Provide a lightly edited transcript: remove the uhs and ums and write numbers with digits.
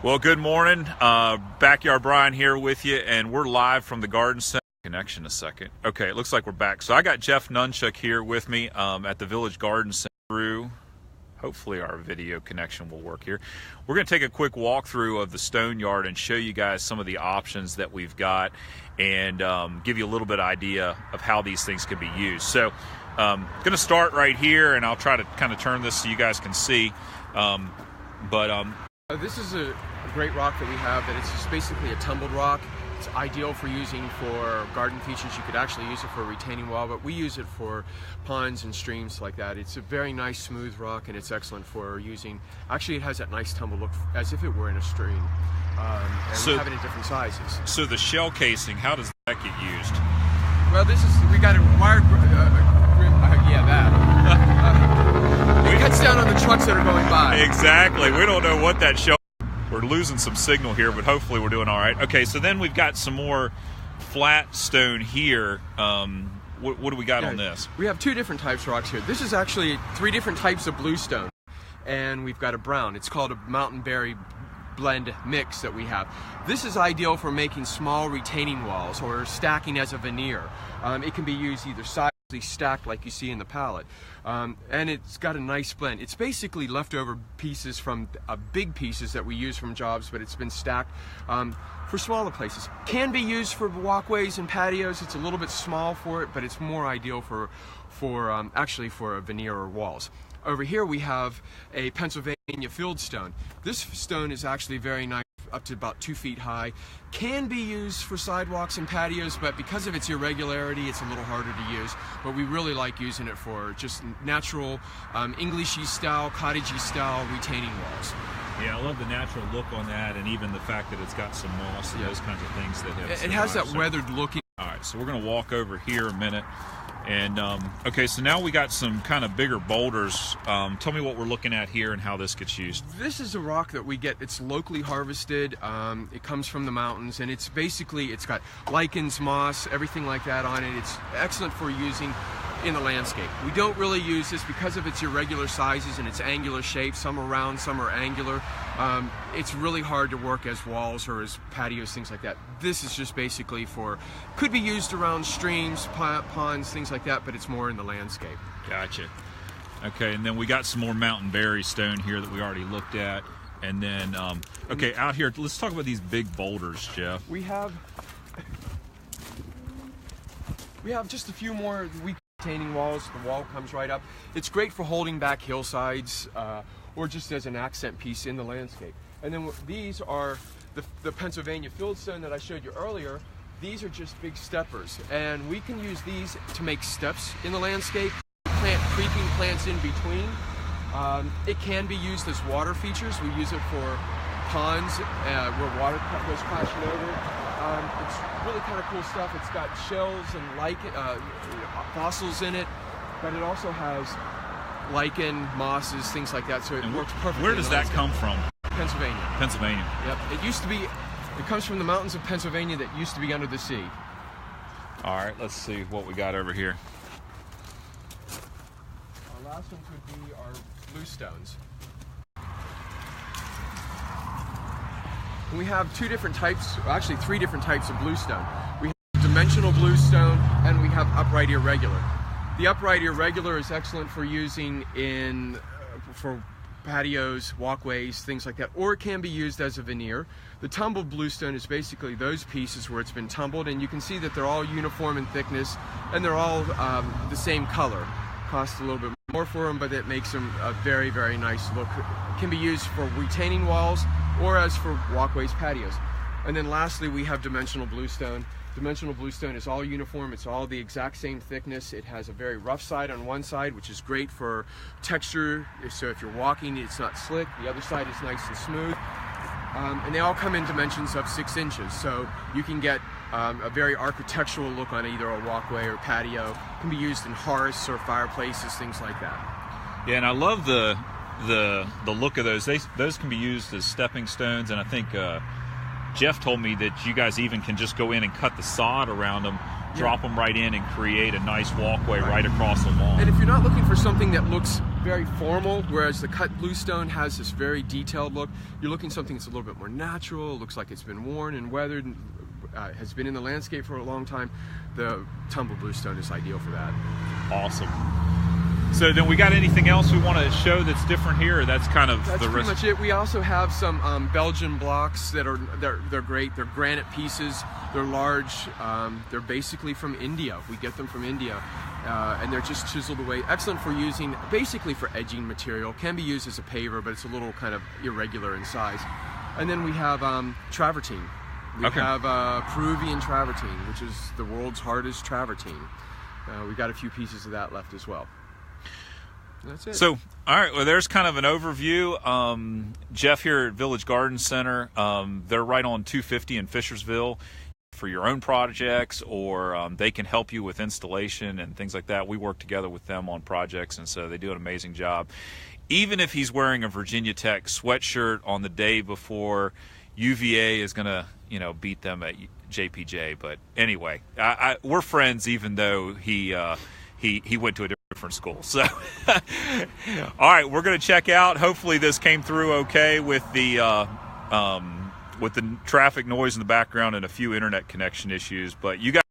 Well, good morning. Backyard Brian here with you, and we're live from the Garden Center. Connection a second. Okay, it looks like we're back. So I got Jeff Nunchuk here with me at the Village Garden Center. Hopefully our video connection will work here. We're going to take a quick walkthrough of the stone yard and show you guys some of the options that we've got and give you a little bit of idea of how these things can be used. So I'm going to start right here, and I'll try to kind of turn this so you guys can see. This is a great rock that we have, that it's just basically a tumbled rock. It's ideal for using for garden features. You could actually use it for a retaining wall, but we use it for ponds and streams like that. It's a very nice smooth rock, and it's excellent for using. Actually, it has that nice tumble look as if it were in a stream. And we have it in different sizes. So the shell casing, how does that get used? Well, we got a wired it cuts down on the trucks that are going by. Exactly. We don't know what that shell. We're losing some signal here, but hopefully we're doing all right. Okay, so then we've got some more flat stone here. What do we got on this? We have two different types of rocks here. This is actually three different types of bluestone, and we've got a brown. It's called a mountain berry blend mix that we have. This is ideal for making small retaining walls or stacking as a veneer. It can be used either side stacked like you see in the palette, and it's got a nice blend. It's basically leftover pieces from big pieces that we use from jobs, but it's been stacked for smaller places. Can be used for walkways and patios. It's a little bit small for it, but it's more ideal for actually for a veneer or walls. Over here we have a Pennsylvania fieldstone. This stone is actually very nice, up to about 2 feet high. Can be used for sidewalks and patios, but because of its irregularity, it's a little harder to use. But we really like using it for just natural, Englishy style, cottagey style retaining walls. Yeah, I love the natural look on that, and even the fact that it's got some moss and those kinds of things that have. It has that weathered looking. All right, so we're going to walk over here a minute. And okay, so now we got some kind of bigger boulders. Tell me what we're looking at here and how this gets used. This is a rock that we get. It's locally harvested. It comes from the mountains, and it's got lichens, moss, everything like that on it. It's excellent for using in the landscape. We don't really use this because of its irregular sizes and its angular shape. Some are round, some are angular. It's really hard to work as walls or as patios, things like that. This is just basically could be used around streams, ponds, things like that, but it's more in the landscape. Gotcha. Okay, and then we got some more mountain berry stone here that we already looked at. And then, okay, out here, let's talk about these big boulders, Jeff. We have just a few more retaining walls. The wall comes right up. It's great for holding back hillsides or just as an accent piece in the landscape. And then these are the Pennsylvania fieldstone that I showed you earlier. These are just big steppers, and we can use these to make steps in the landscape, plant creeping plants in between. It can be used as water features. We use it for ponds where water goes crashing over it. It's really kind of cool stuff. It's got shells and fossils in it, but it also has lichen, mosses, things like that, so it works perfectly. Where does that come from? Pennsylvania. Pennsylvania. Yep. It comes from the mountains of Pennsylvania that used to be under the sea. All right, let's see what we got over here. Our last ones would be our bluestones. We have two different types, actually three different types of bluestone. We have dimensional bluestone and we have upright irregular. The upright irregular is excellent for using for patios, walkways, things like that, or it can be used as a veneer. The tumbled bluestone is basically those pieces where it's been tumbled, and you can see that they're all uniform in thickness and they're all the same color. Costs a little bit more for them, but it makes them a very, very nice look. It can be used for retaining walls or as for walkways, patios. And then lastly, we have dimensional bluestone. Dimensional bluestone is all uniform. It's all the exact same thickness. It has a very rough side on one side, which is great for texture. So if you're walking, it's not slick. The other side is nice and smooth. And they all come in dimensions of 6 inches. So you can get a very architectural look on either a walkway or patio. It can be used in hearths or fireplaces, things like that. Yeah, and I love the look of those. Those can be used as stepping stones, and I think Jeff told me that you guys even can just go in and cut the sod around them, drop them right in, and create a nice walkway right across the lawn. And if you're not looking for something that looks very formal, whereas the cut bluestone has this very detailed look. You're looking something that's a little bit more natural, looks like it's been worn and weathered, and has been in the landscape for a long time. The tumble bluestone is ideal for that. Awesome. So then we got anything else we want to show that's different here? Or that's kind of that's the pretty much it. We also have some Belgian blocks that are they're great. They're granite pieces. They're large. They're basically from India. We get them from India, and they're just chiseled away. Excellent for using, basically for edging material. Can be used as a paver, but it's a little kind of irregular in size. And then we have travertine. We have Peruvian travertine, which is the world's hardest travertine. We got a few pieces of that left as well. That's it. So, all right, well, there's kind of an overview. Jeff here at Village Garden Center, they're right on 250 in Fishersville for your own projects, or they can help you with installation and things like that. We work together with them on projects, and so they do an amazing job. Even if he's wearing a Virginia Tech sweatshirt on the day before UVA is going to, beat them at JPJ. But anyway, we're friends, even though he went to a different school. So, all right, we're going to check out. Hopefully, this came through okay with the traffic noise in the background and a few internet connection issues. But you guys.